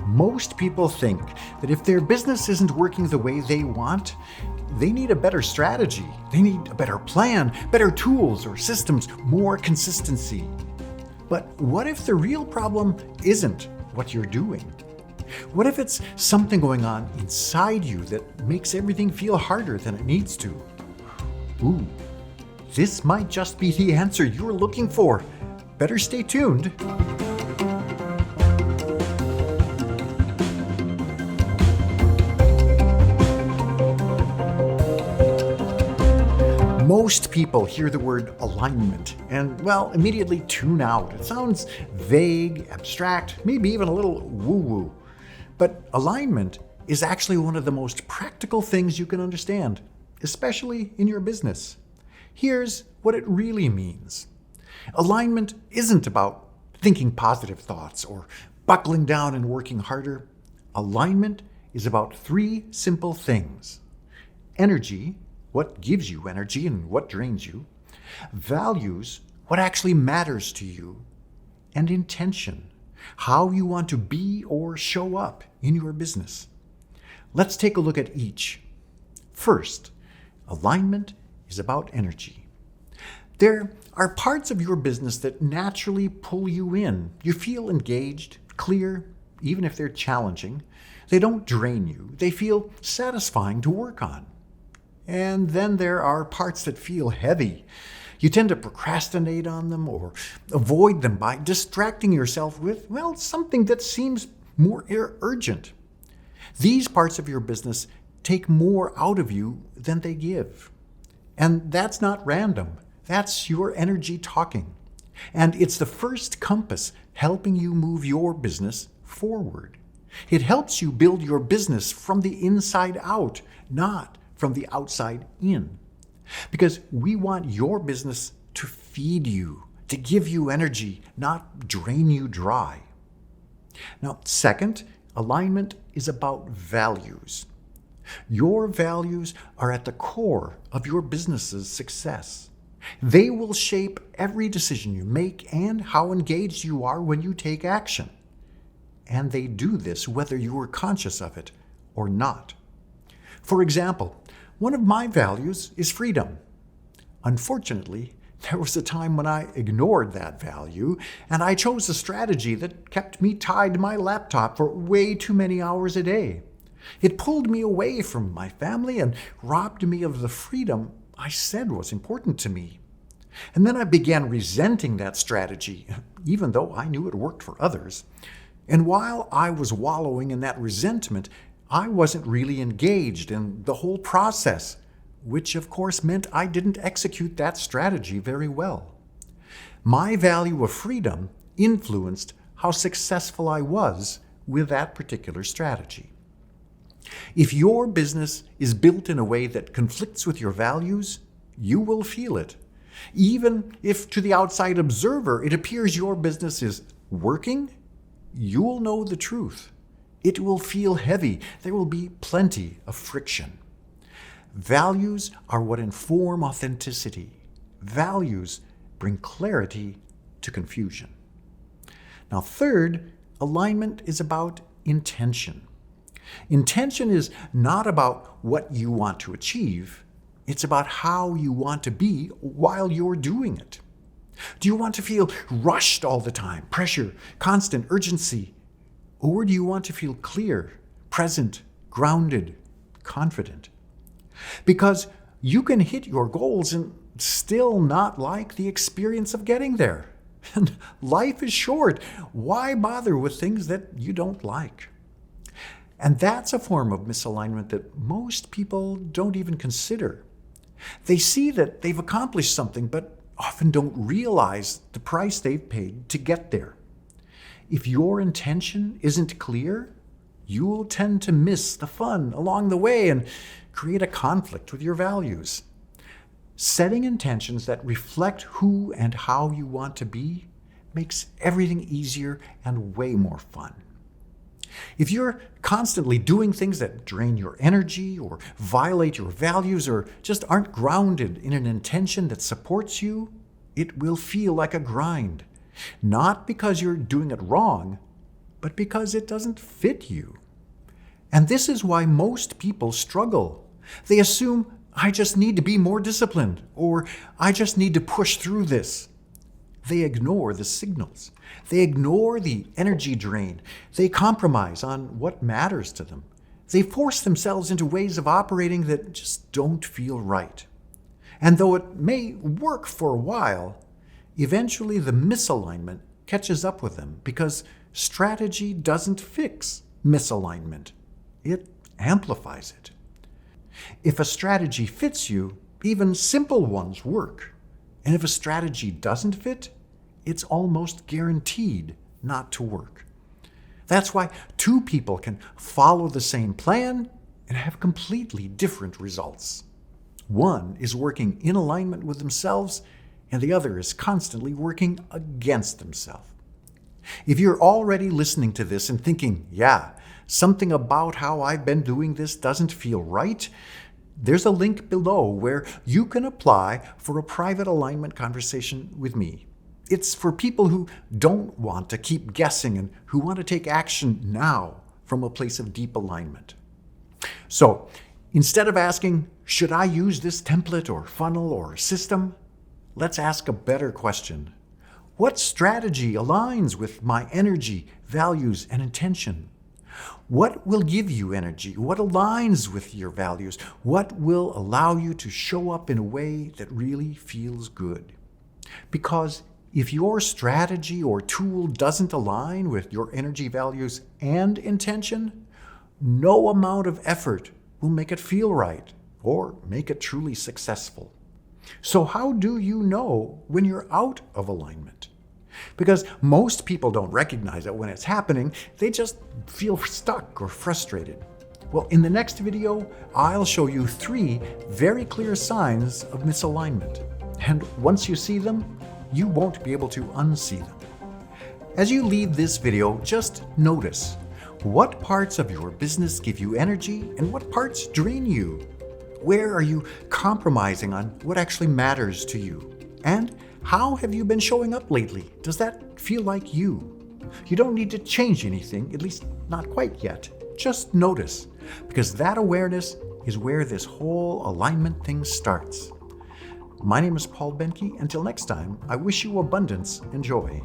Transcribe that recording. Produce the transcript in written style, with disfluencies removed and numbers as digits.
Most people think that if their business isn't working the way they want, they need a better strategy. They need a better plan, better tools or systems, more consistency. But what if the real problem isn't what you're doing? What if it's something going on inside you that makes everything feel harder than it needs to? Ooh, this might just be the answer you're looking for. Better stay tuned. Most people hear the word alignment and, well, immediately tune out. It sounds vague, abstract, maybe even a little woo-woo. But alignment is actually one of the most practical things you can understand, especially in your business. Here's what it really means. Alignment isn't about thinking positive thoughts or buckling down and working harder. Alignment is about three simple things: energy, what gives you energy and what drains you; values, what actually matters to you; and intention, how you want to be or show up in your business. Let's take a look at each. First, alignment is about energy. There are parts of your business that naturally pull you in. You feel engaged, clear, even if they're challenging. They don't drain you. They feel satisfying to work on. And then there are parts that feel heavy. You tend to procrastinate on them or avoid them by distracting yourself with, well, something that seems more urgent. These parts of your business take more out of you than they give. And that's not random. That's your energy talking. And it's the first compass helping you move your business forward. It helps you build your business from the inside out, not from the outside in. Because we want your business to feed you, to give you energy, not drain you dry. Now, second, alignment is about values. Your values are at the core of your business's success. They will shape every decision you make and how engaged you are when you take action. And they do this whether you are conscious of it or not. For example, one of my values is freedom. Unfortunately, there was a time when I ignored that value, and I chose a strategy that kept me tied to my laptop for way too many hours a day. It pulled me away from my family and robbed me of the freedom I said was important to me. And then I began resenting that strategy, even though I knew it worked for others. And while I was wallowing in that resentment, I wasn't really engaged in the whole process, which of course meant I didn't execute that strategy very well. My value of freedom influenced how successful I was with that particular strategy. If your business is built in a way that conflicts with your values, you will feel it. Even if to the outside observer it appears your business is working, you'll know the truth. It will feel heavy. There will be plenty of friction. Values are what inform authenticity. Values bring clarity to confusion. Now, third, alignment is about intention. Intention is not about what you want to achieve. It's about how you want to be while you're doing it. Do you want to feel rushed all the time, pressure, constant urgency? Or do you want to feel clear, present, grounded, confident? Because you can hit your goals and still not like the experience of getting there. And life is short. Why bother with things that you don't like? And that's a form of misalignment that most people don't even consider. They see that they've accomplished something, but often don't realize the price they've paid to get there. If your intention isn't clear, you will tend to miss the fun along the way and create a conflict with your values. Setting intentions that reflect who and how you want to be makes everything easier and way more fun. If you're constantly doing things that drain your energy or violate your values or just aren't grounded in an intention that supports you, it will feel like a grind. Not because you're doing it wrong, but because it doesn't fit you. And this is why most people struggle. They assume, I just need to be more disciplined, or I just need to push through this. They ignore the signals. They ignore the energy drain. They compromise on what matters to them. They force themselves into ways of operating that just don't feel right. And though it may work for a while, eventually the misalignment catches up with them because strategy doesn't fix misalignment. It amplifies it. If a strategy fits you, even simple ones work. And if a strategy doesn't fit, it's almost guaranteed not to work. That's why two people can follow the same plan and have completely different results. One is working in alignment with themselves, and the other is constantly working against themselves. If you're already listening to this and thinking, yeah, something about how I've been doing this doesn't feel right, there's a link below where you can apply for a private alignment conversation with me. It's for people who don't want to keep guessing and who want to take action now from a place of deep alignment. So, instead of asking, should I use this template or funnel or system? Let's ask a better question. What strategy aligns with my energy, values, and intention? What will give you energy? What aligns with your values? What will allow you to show up in a way that really feels good? Because if your strategy or tool doesn't align with your energy, values, and intention, no amount of effort will make it feel right or make it truly successful. So how do you know when you're out of alignment? Because most people don't recognize it when it's happening, they just feel stuck or frustrated. Well, in the next video, I'll show you 3 very clear signs of misalignment. And once you see them, you won't be able to unsee them. As you leave this video, just notice what parts of your business give you energy and what parts drain you. Where are you compromising on what actually matters to you? And how have you been showing up lately? Does that feel like you? You don't need to change anything, at least not quite yet. Just notice, because that awareness is where this whole alignment thing starts. My name is Boehnke. Until next time, I wish you abundance and joy.